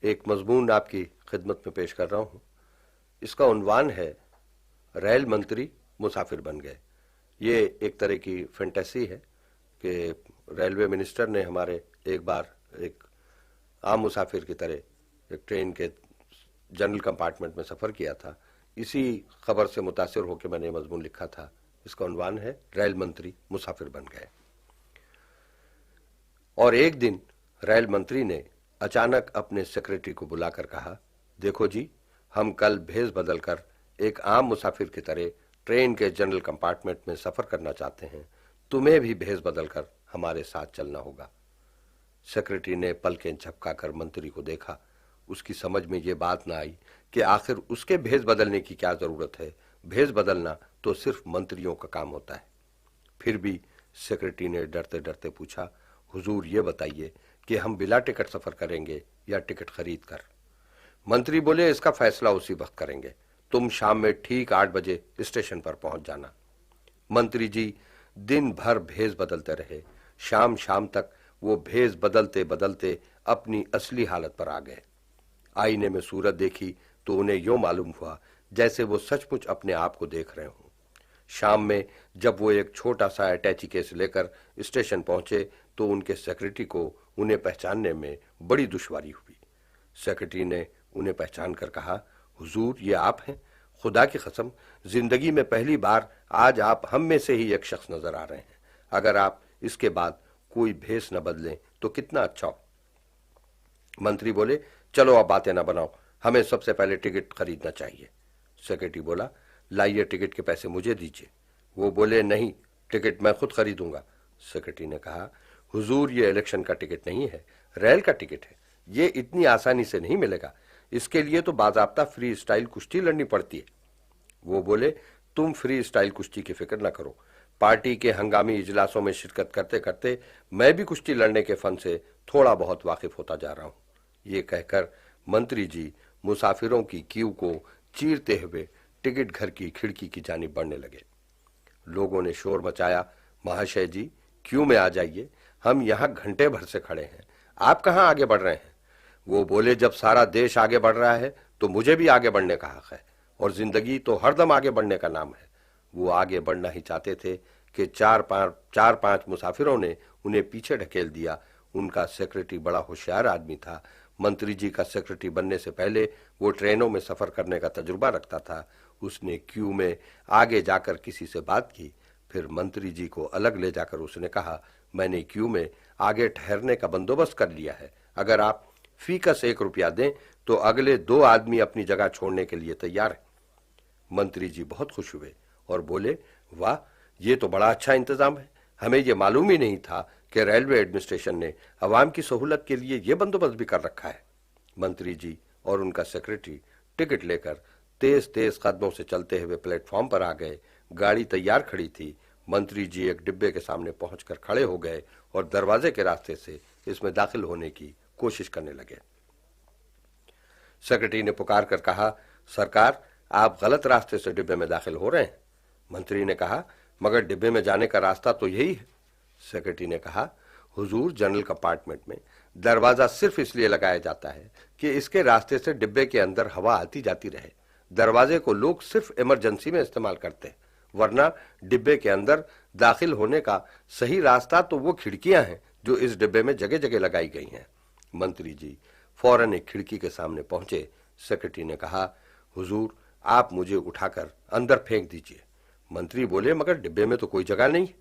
एक मजमून आपकी खिदमत में पेश कर रहा हूं। इसका उन्वान है रेल मंत्री मुसाफिर बन गए। ये एक तरह की फैंटेसी है कि रेलवे मिनिस्टर ने हमारे एक बार एक आम मुसाफिर की तरह एक ट्रेन के जनरल कंपार्टमेंट में सफ़र किया था। इसी खबर से मुतासिर होकर मैंने मजमून लिखा था। इसका उन्वान है रेल मंत्री मुसाफिर बन गए। और एक दिन रेल मंत्री ने अचानक अपने सेक्रेटरी को बुलाकर कहा, देखो जी, हम कल भेष बदल कर एक आम मुसाफिर की तरह ट्रेन के जनरल कंपार्टमेंट में सफर करना चाहते हैं। तुम्हें भी भेष बदल कर हमारे साथ चलना होगा। सेक्रेटरी ने पलकें झपकाकर मंत्री को देखा। उसकी समझ में ये बात ना आई कि आखिर उसके भेष बदलने की क्या जरूरत है। भेष बदलना तो सिर्फ मंत्रियों का काम होता है। फिर भी सेक्रेटरी ने डरते डरते पूछा, हुजूर ये बताइए कि हम बिला टिकट सफर करेंगे या टिकट खरीद कर। मंत्री बोले, इसका फैसला उसी वक्त करेंगे। तुम शाम में ठीक 8 बजे स्टेशन पर पहुंच जाना। मंत्री जी दिन भर भेष बदलते रहे। शाम शाम तक वो भेष बदलते बदलते अपनी असली हालत पर आ गए। आईने में सूरत देखी तो उन्हें यूं मालूम हुआ जैसे वो सचमुच अपने आप को देख रहे हों। शाम में जब वो एक छोटा सा अटैची केस लेकर स्टेशन पहुंचे तो उनके सेक्रेटरी को उन्हें पहचानने में बड़ी दुश्वारी हुई। सेक्रेटरी ने उन्हें पहचान कर कहा, हुजूर ये आप हैं? खुदा की कसम, जिंदगी में पहली बार आज आप हम में से ही एक शख्स नजर आ रहे हैं। अगर आप इसके बाद कोई भेष न बदलें तो कितना अच्छा हो। मंत्री बोले, चलो अब बातें ना बनाओ, हमें सबसे पहले टिकट खरीदना चाहिए। सेक्रेटरी बोला, लाइए टिकट के पैसे मुझे दीजिए। वो बोले, नहीं, टिकट मैं खुद खरीदूंगा। सेक्रेटरी ने कहा, हुजूर ये इलेक्शन का टिकट नहीं है, रेल का टिकट है। ये इतनी आसानी से नहीं मिलेगा। इसके लिए तो बाजाब्ता फ्री स्टाइल कुश्ती लड़नी पड़ती है। वो बोले, तुम फ्री स्टाइल कुश्ती की फिक्र न करो। पार्टी के हंगामी इजलासों में शिरकत करते करते मैं भी कुश्ती लड़ने के फन से थोड़ा बहुत वाकिफ होता जा रहा हूं। ये कहकर मंत्री जी मुसाफिरों की क्यू को चीरते हुए टिकट घर की खिड़की की जानिब बढ़ने लगे। लोगों ने शोर मचाया, महाशय जी क्यू में आ जाइए, हम यहाँ घंटे भर से खड़े हैं, आप कहाँ आगे बढ़ रहे हैं? वो बोले, जब सारा देश आगे बढ़ रहा है तो मुझे भी आगे बढ़ने का हक है, और जिंदगी तो हरदम आगे बढ़ने का नाम है। वो आगे बढ़ना ही चाहते थे कि चार पांच मुसाफिरों ने उन्हें पीछे ढकेल दिया। उनका सेक्रेटरी बड़ा होशियार आदमी था। मंत्री जी का सेक्रेटरी बनने से पहले वो ट्रेनों में सफर करने का तजुर्बा रखता था। उसने क्यू में आगे जाकर किसी से बात की। फिर मंत्री जी को अलग ले जाकर उसने कहा, मैंने क्यू में आगे ठहरने का बंदोबस्त कर लिया है। अगर आप फीकस 1 रुपया दें तो अगले 2 आदमी अपनी जगह छोड़ने के लिए तैयार हैं। मंत्री जी बहुत खुश हुए और बोले, वाह, ये तो बड़ा अच्छा इंतजाम है। हमें ये मालूम ही नहीं था कि रेलवे एडमिनिस्ट्रेशन ने अवाम की सहूलत के लिए ये बंदोबस्त भी कर रखा है। मंत्री जी और उनका सेक्रेटरी टिकट लेकर तेज तेज कदमों से चलते हुए प्लेटफॉर्म पर आ गए। गाड़ी तैयार खड़ी थी। मंत्री जी एक डिब्बे के सामने पहुंचकर खड़े हो गए और दरवाजे के रास्ते से इसमें दाखिल होने की कोशिश करने लगे। सेक्रेटरी ने पुकार कर कहा, सरकार, आप गलत रास्ते से डिब्बे में दाखिल हो रहे हैं। मंत्री ने कहा, मगर डिब्बे में जाने का रास्ता तो यही है। सेक्रेटरी ने कहा, हुजूर, जनरल कंपार्टमेंट में दरवाजा सिर्फ इसलिए लगाया जाता है कि इसके रास्ते से डिब्बे के अंदर हवा आती जाती रहे। दरवाजे को लोग सिर्फ इमरजेंसी में इस्तेमाल करते हैं, वरना डिब्बे के अंदर दाखिल होने का सही रास्ता तो वो खिड़कियां हैं जो इस डिब्बे में जगह जगह लगाई गई हैं। मंत्री जी फौरन एक खिड़की के सामने पहुंचे। सेक्रेटरी ने कहा, हुजूर, आप मुझे उठाकर अंदर फेंक दीजिए। मंत्री बोले, मगर डिब्बे में तो कोई जगह नहीं है।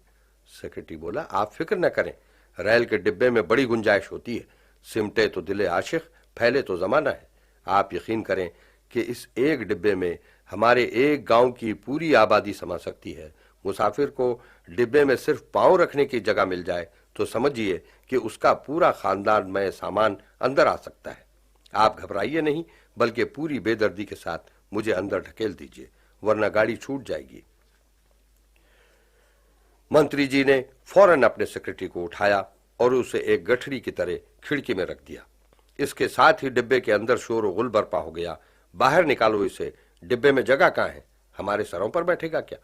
सेक्रेटरी बोला, आप फिक्र न करें, रेल के डिब्बे में बड़ी गुंजाइश होती है। सिमटे तो दिले आशिक, फैले तो जमाना है। आप यकीन करें कि इस एक डिब्बे में हमारे एक गांव की पूरी आबादी समा सकती है। मुसाफिर को डिब्बे में सिर्फ पांव रखने की जगह मिल जाए तो समझिए कि उसका पूरा खानदान में सामान अंदर आ सकता है। आप घबराइए नहीं, बल्कि पूरी बेदर्दी के साथ मुझे अंदर ढकेल दीजिए, वरना गाड़ी छूट जाएगी। मंत्री जी ने फौरन अपने सेक्रेटरी को उठाया और उसे एक गठरी की तरह खिड़की में रख दिया। इसके साथ ही डिब्बे के अंदर शोर गुल बरपा हो गया। बाहर निकालो इसे, डिब्बे में जगह कहाँ है? हमारे सरों पर बैठेगा क्या?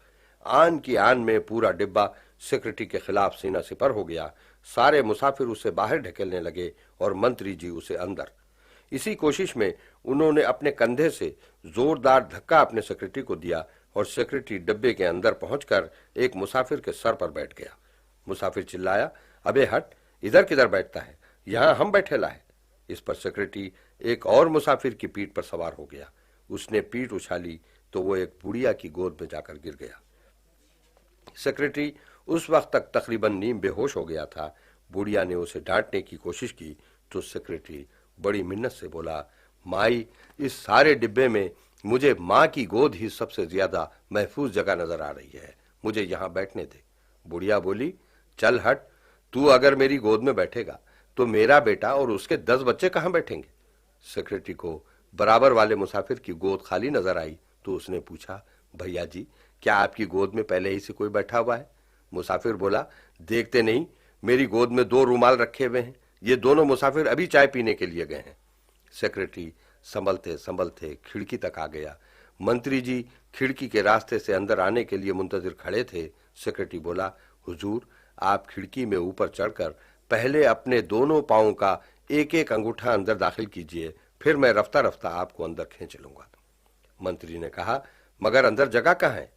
आन की आन में पूरा डिब्बा सेक्रेटरी के खिलाफ सीना सिपर हो गया। सारे मुसाफिर उसे बाहर ढकेलने लगे और मंत्री जी उसे अंदर। इसी कोशिश में उन्होंने अपने कंधे से जोरदार धक्का अपने सेक्रेटरी को दिया और सेक्रेटरी डब्बे के अंदर पहुंचकर एक मुसाफिर के सर पर बैठ गया। मुसाफिर चिल्लाया, अबे हट, इधर किधर बैठता है, यहां हम बैठे ला है। इस पर सेक्रेटरी एक और मुसाफिर की पीठ पर सवार हो गया। उसने पीठ उछाली तो वो एक बुढ़िया की गोद में जाकर गिर गया। सेक्रेटरी उस वक्त तक तकरीबन नीम बेहोश हो गया था। बुढ़िया ने उसे डांटने की कोशिश की तो सेक्रेटरी बड़ी मिन्नत से बोला, माई, इस सारे डिब्बे में मुझे माँ की गोद ही सबसे ज्यादा महफूज जगह नजर आ रही है, मुझे यहां बैठने दे। बुढ़िया बोली, चल हट, तू अगर मेरी गोद में बैठेगा तो मेरा बेटा और उसके 10 बच्चे कहां बैठेंगे। सेक्रेटरी को बराबर वाले मुसाफिर की गोद खाली नजर आई तो उसने पूछा, भैया जी, क्या आपकी गोद में पहले ही से कोई बैठा हुआ है। मुसाफिर बोला, देखते नहीं, मेरी गोद में 2 रूमाल रखे हुए हैं, ये दोनों मुसाफिर अभी चाय पीने के लिए गए हैं। सेक्रेटरी संभलते संभलते खिड़की तक आ गया। मंत्री जी खिड़की के रास्ते से अंदर आने के लिए मुंतजिर खड़े थे। सेक्रेटरी बोला, हुजूर, आप खिड़की में ऊपर चढ़कर पहले अपने दोनों पांवों का एक एक अंगूठा अंदर दाखिल कीजिए, फिर मैं रफ्ता रफ्ता आपको अंदर खींच लूंगा। मंत्री ने कहा, मगर अंदर जगह कहाँ है।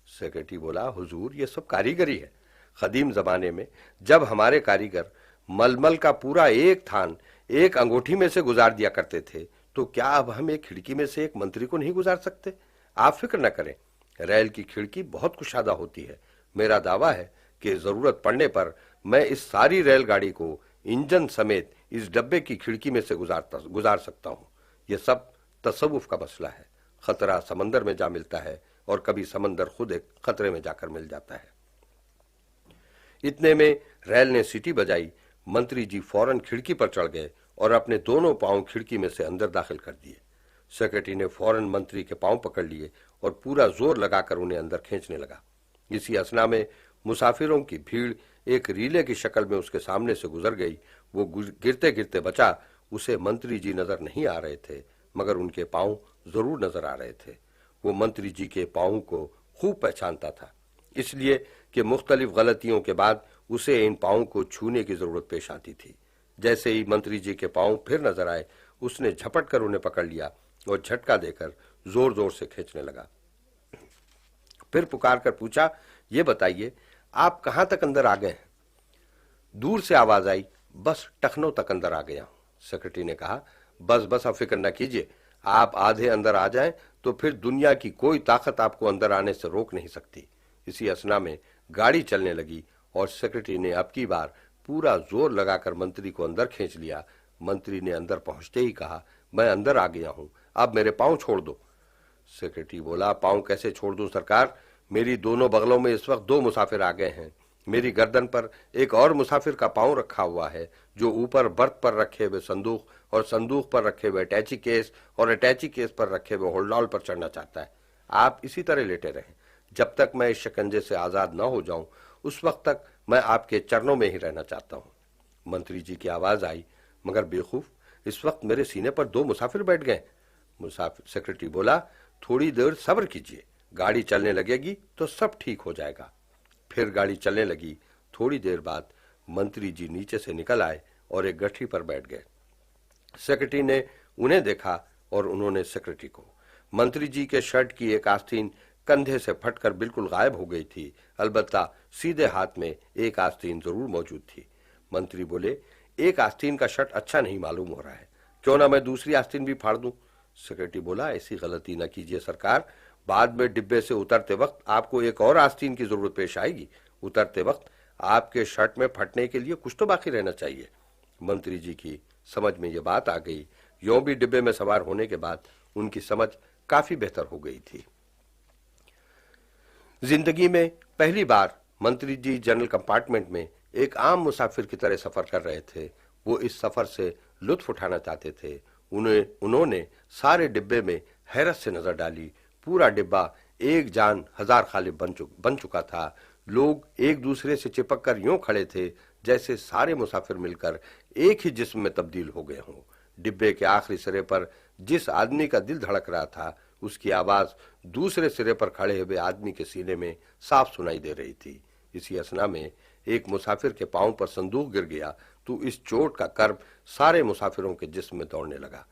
सेक्रेटरी बोला, हुजूर, ये सब कारीगरी है। कदीम जमाने में जब हमारे कारीगर मलमल का पूरा एक थान एक अंगूठी में से गुजार दिया करते थे, तो क्या अब हम एक खिड़की में से एक मंत्री को नहीं गुजार सकते। आप फिक्र न करें, रेल की खिड़की बहुत कुशादा होती है। मेरा दावा है कि जरूरत पड़ने पर मैं इस सारी रेलगाड़ी को इंजन समेत इस डब्बे की खिड़की में से गुजार सकता हूं। यह सब तसव्वुफ का मसला है। खतरा समंदर में जा मिलता है और कभी समंदर खुद एक खतरे में जाकर मिल जाता है। इतने में रेल ने सीटी बजाई। मंत्री जी फौरन खिड़की पर चढ़ गए और अपने दोनों पांव खिड़की में से अंदर दाखिल कर दिए। सेक्रेटरी ने फौरन मंत्री के पांव पकड़ लिए और पूरा जोर लगाकर उन्हें अंदर खींचने लगा। इसी असना में मुसाफिरों की भीड़ एक रीले की शक्ल में उसके सामने से गुजर गई। वो गिरते गिरते बचा। उसे मंत्री जी नजर नहीं आ रहे थे, मगर उनके पांव जरूर नजर आ रहे थे। वो मंत्री जी के पांव को खूब पहचानता था, इसलिए कि मुख्तलिफ गलतियों के बाद उसे इन पांव को छूने की जरूरत पेश आती थी। जैसे ही मंत्री जी के पांव फिर नजर आए, उसने झपट कर उन्हें पकड़ लिया और झटका देकर जोर जोर से खींचने लगा। फिर पुकार कर पूछा, ये बताइए, आप कहां तक अंदर आ गए हैं। दूर से आवाज आई, बस टखनों तक अंदर आ गया हूं। सेक्रेटरी ने कहा, बस बस, आप फिक्र न कीजिए, आप आधे अंदर आ जाएं तो फिर दुनिया की कोई ताकत आपको अंदर आने से रोक नहीं सकती। इसी असना में गाड़ी चलने लगी और सेक्रेटरी ने अब की बार पूरा जोर लगाकर मंत्री को अंदर खींच लिया। मंत्री ने अंदर पहुंचते ही कहा, मैं अंदर आ गया हूं, अब मेरे पांव छोड़ दो। सेक्रेटरी बोला, पांव कैसे छोड़ दूं सरकार, मेरी दोनों बगलों में इस वक्त 2 मुसाफिर आ गए हैं। मेरी गर्दन पर एक और मुसाफिर का पांव रखा हुआ है, जो ऊपर बर्थ पर रखे हुए संदूक और संदूक पर रखे हुए अटैची केस और अटैची केस पर रखे हुए होल्डॉल पर चढ़ना चाहता है। आप इसी तरह लेटे रहें जब तक मैं इस शिकंजे से आजाद न हो जाऊं, उस वक्त तक मैं आपके चरणों में ही रहना चाहता हूं। मंत्री जी की आवाज आई, मगर बेवकूफ, इस वक्त मेरे सीने पर 2 मुसाफिर बैठ गए। मुसाफिर सेक्रेटरी बोला, थोड़ी देर सब्र कीजिए, गाड़ी चलने लगेगी तो सब ठीक हो जाएगा। फिर गाड़ी चलने लगी। थोड़ी देर बाद मंत्री जी नीचे से निकल आए और एक गठरी पर बैठ गए। सेक्रेटरी ने उन्हें देखा और उन्होंने सेक्रेटरी को। मंत्री जी के शर्ट की एक आस्तीन कंधे से फटकर बिल्कुल गायब हो गई थी, अलबत्ता सीधे हाथ में एक आस्तीन जरूर मौजूद थी। मंत्री बोले, एक आस्तीन का शर्ट अच्छा नहीं मालूम हो रहा है, क्यों ना मैं दूसरी आस्तीन भी फाड़ दूं। सेक्रेटरी बोला, ऐसी गलती न कीजिए सरकार, बाद में डिब्बे से उतरते वक्त आपको एक और आस्तीन की जरूरत पेश आएगी। उतरते वक्त आपके शर्ट में फटने के लिए कुछ तो बाकी रहना चाहिए। मंत्री जी की समझ में यह बात आ गई। यों भी डिब्बे में सवार होने के बाद उनकी समझ काफी बेहतर हो गई थी। जिंदगी में पहली बार मंत्री जी जनरल कंपार्टमेंट में एक आम मुसाफिर की तरह सफर कर रहे थे। वो इस सफर से लुत्फ उठाना चाहते थे। उन्होंने सारे डिब्बे में हैरत से नजर डाली। पूरा डिब्बा एक जान हजार खालिब बन चुका था। लोग एक दूसरे से चिपक कर यूं खड़े थे जैसे सारे मुसाफिर मिलकर एक ही जिस्म में तब्दील हो गए हों। डिब्बे के आखिरी सिरे पर जिस आदमी का दिल धड़क रहा था, उसकी आवाज दूसरे सिरे पर खड़े हुए आदमी के सीने में साफ सुनाई दे रही थी। इसी असना में एक मुसाफिर के पांव पर संदूक गिर गया तो इस चोट का कर्ब सारे मुसाफिरों के जिस्म में दौड़ने लगा।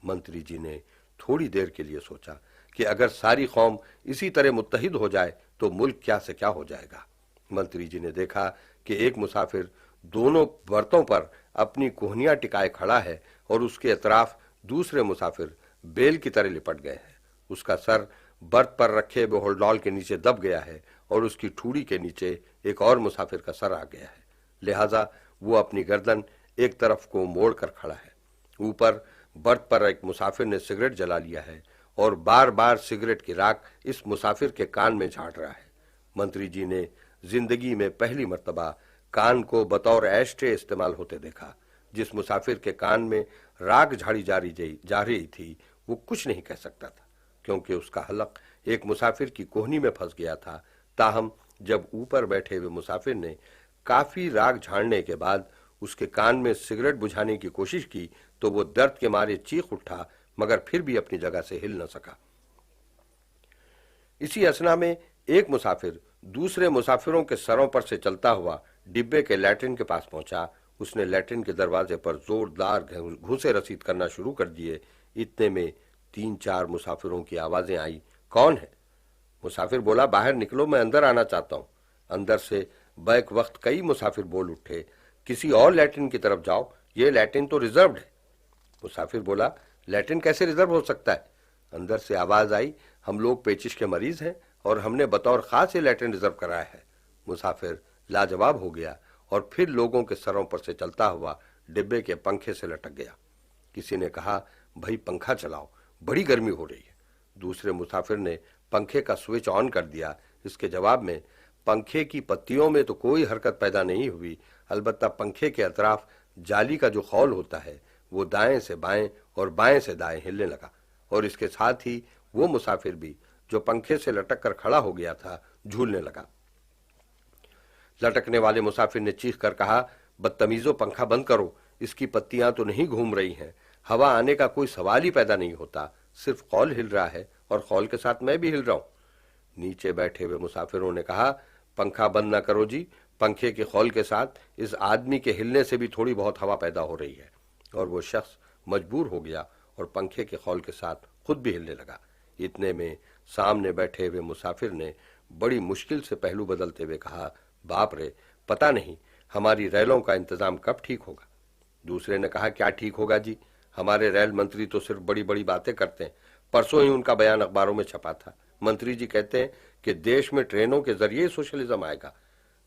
मंत्री जी ने थोड़ी देर के लिए सोचा कि अगर सारी कौम इसी तरह मुत्तहिद हो जाए तो मुल्क क्या से क्या हो जाएगा। मंत्री जी ने देखा कि एक मुसाफिर दोनों बर्तों पर अपनी कोहनियां टिकाए खड़ा है और उसके अतराफ दूसरे मुसाफिर बेल की तरह लिपट गए हैं। उसका सर बर्थ पर रखे हुए होल्डॉल के नीचे दब गया है और उसकी ठूड़ी के नीचे एक और मुसाफिर का सर आ गया है। लिहाजा वो अपनी गर्दन एक तरफ को मोड़ कर खड़ा है। ऊपर बर्थ पर एक मुसाफिर ने सिगरेट जला लिया है और बार बार सिगरेट की राख इस मुसाफिर के कान में झाड़ रहा है। मंत्री जी ने जिंदगी में पहली मर्तबा कान को बतौर एस्ट्रे इस्तेमाल होते देखा। जिस मुसाफिर के कान में राख झाड़ी जा रही थी वो कुछ नहीं कह सकता था, क्योंकि उसका हलक एक मुसाफिर की कोहनी में फंस गया था। ताहम जब ऊपर बैठे हुए मुसाफिर ने काफी राख झाड़ने के बाद उसके कान में सिगरेट बुझाने की कोशिश की तो वो दर्द के मारे चीख उठा, मगर फिर भी अपनी जगह से हिल न सका। इसी असना में एक मुसाफिर दूसरे मुसाफिरों के सरों पर से चलता हुआ डिब्बे के लैट्रिन के पास पहुंचा। उसने लैट्रिन के दरवाजे पर जोरदार घूंसे रसीद करना शुरू कर दिए। इतने में 3-4 मुसाफिरों की आवाजें आई, कौन है? मुसाफिर बोला, बाहर निकलो, मैं अंदर आना चाहता हूं। अंदर से बैक वक्त कई मुसाफिर बोल उठे, किसी और लैट्रिन की तरफ जाओ, ये लैट्रिन तो रिजर्व्ड है। मुसाफिर बोला, लैट्रिन कैसे रिजर्व हो सकता है? अंदर से आवाज आई, हम लोग पेचिश के मरीज हैं और हमने बतौर खास ये लैट्रिन रिजर्व कराया है। मुसाफिर लाजवाब हो गया और फिर लोगों के सरों पर से चलता हुआ डिब्बे के पंखे से लटक गया। किसी ने कहा, भाई पंखा चलाओ, बड़ी गर्मी हो रही है। दूसरे मुसाफिर ने पंखे का स्विच ऑन कर दिया। इसके जवाब में पंखे की पत्तियों में तो कोई हरकत पैदा नहीं हुई, अलबत्ता पंखे के अतराफ जाली का जो खौल होता है वो दाएं से बाएं और बाएं से दाएं हिलने लगा, और इसके साथ ही वो मुसाफिर भी जो पंखे से लटक कर खड़ा हो गया था झूलने लगा। लटकने वाले मुसाफिर ने चीख कर कहा, बदतमीजों, पंखा बंद करो, इसकी पत्तियां तो नहीं घूम रही हैं, हवा आने का कोई सवाल ही पैदा नहीं होता, सिर्फ खौल हिल रहा है और खौल के साथ मैं भी हिल रहा हूं। नीचे बैठे हुए मुसाफिरों ने कहा, पंखा बंद ना करो जी, पंखे के खौल के साथ इस आदमी के हिलने से भी थोड़ी बहुत हवा पैदा हो रही है। और वो शख्स मजबूर हो गया और पंखे के खौल के साथ खुद भी हिलने लगा। इतने में सामने बैठे हुए मुसाफिर ने बड़ी मुश्किल से पहलू बदलते हुए कहा, बाप रे, पता नहीं हमारी रेलों का इंतजाम कब ठीक होगा। दूसरे ने कहा, क्या ठीक होगा जी, हमारे रेल मंत्री तो सिर्फ बड़ी बड़ी बातें करते हैं, परसों ही उनका बयान अखबारों में छपा था। मंत्री जी कहते हैं कि देश में ट्रेनों के जरिए सोशलिज्म आएगा।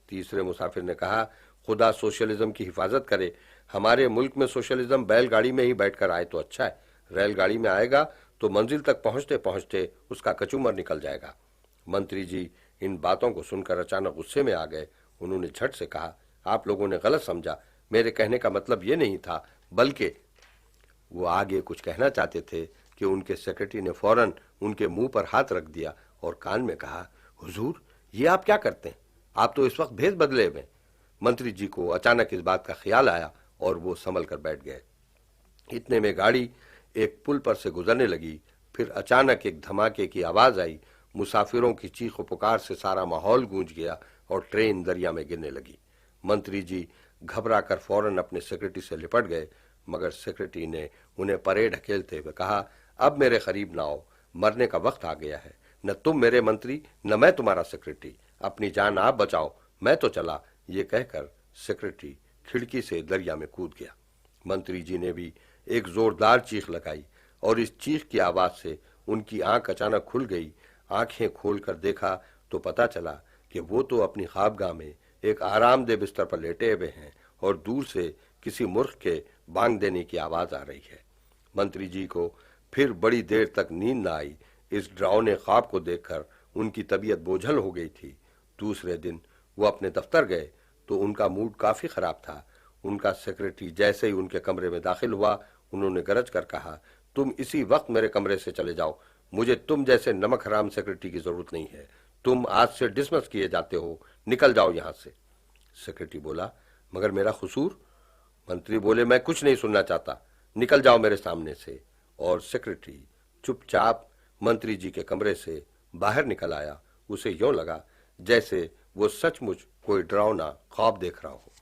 तीसरे मुसाफिर ने कहा, खुदा सोशलिज्म की हिफाजत करे, हमारे मुल्क में सोशलिज्म बैलगाड़ी में ही बैठकर आए तो अच्छा है, रेलगाड़ी में आएगा तो मंजिल तक पहुंचते पहुंचते उसका कचूमर निकल जाएगा। मंत्री जी इन बातों को सुनकर अचानक गुस्से में आ गए। उन्होंने झट से कहा, आप लोगों ने गलत समझा, मेरे कहने का मतलब ये नहीं था, बल्कि वो आगे कुछ कहना चाहते थे कि उनके सेक्रेटरी ने फौरन उनके मुंह पर हाथ रख दिया और कान में कहा, हुजूर, ये आप क्या करते हैं, आप तो इस वक्त भेष बदले हुए। मंत्री जी को अचानक इस बात का ख्याल आया और वो संभल कर बैठ गए। इतने में गाड़ी एक पुल पर से गुजरने लगी। फिर अचानक एक धमाके की आवाज आई। मुसाफिरों की चीख पुकार से सारा माहौल गूंज गया और ट्रेन दरिया में गिरने लगी। मंत्री जी घबरा कर फौरन अपने सेक्रेटरी से लिपट गए, मगर सेक्रेटरी ने उन्हें परे ढकेलते हुए कहा, अब मेरे करीब ना आओ, मरने का वक्त आ गया है, न तुम मेरे मंत्री न मैं तुम्हारा सेक्रेटरी, अपनी जान आप बचाओ, मैं तो चला। ये कहकर सेक्रेटरी खिड़की से दरिया में कूद गया। मंत्री जी ने भी एक जोरदार चीख लगाई और इस चीख की आवाज से उनकी आंख अचानक खुल गई। आंखें खोलकर देखा तो पता चला कि वो तो अपनी ख्वाबगाह में एक आरामदेह बिस्तर पर लेटे हुए हैं और दूर से किसी मूर्ख के बांग देने की आवाज आ रही है। मंत्री जी को फिर बड़ी देर तक नींद न आई। इस डरावने ख्वाब को देखकर उनकी तबीयत बोझल हो गई थी। दूसरे दिन वो अपने दफ्तर गए तो उनका मूड काफी खराब था। उनका सेक्रेटरी जैसे ही उनके कमरे में दाखिल हुआ, उन्होंने गरज कर कहा, तुम इसी वक्त मेरे कमरे से चले जाओ, मुझे तुम जैसे नमक हराम सेक्रेटरी की जरूरत नहीं है, तुम आज से डिसमिस किए जाते हो, निकल जाओ यहां से। सेक्रेटरी बोला, मगर मेरा कसूर? मंत्री बोले, मैं कुछ नहीं सुनना चाहता, निकल जाओ मेरे सामने से। और सेक्रेटरी चुपचाप मंत्री जी के कमरे से बाहर निकल आया। उसे यूं लगा जैसे वो सचमुच कोई डरावना ख्वाब देख रहा हो।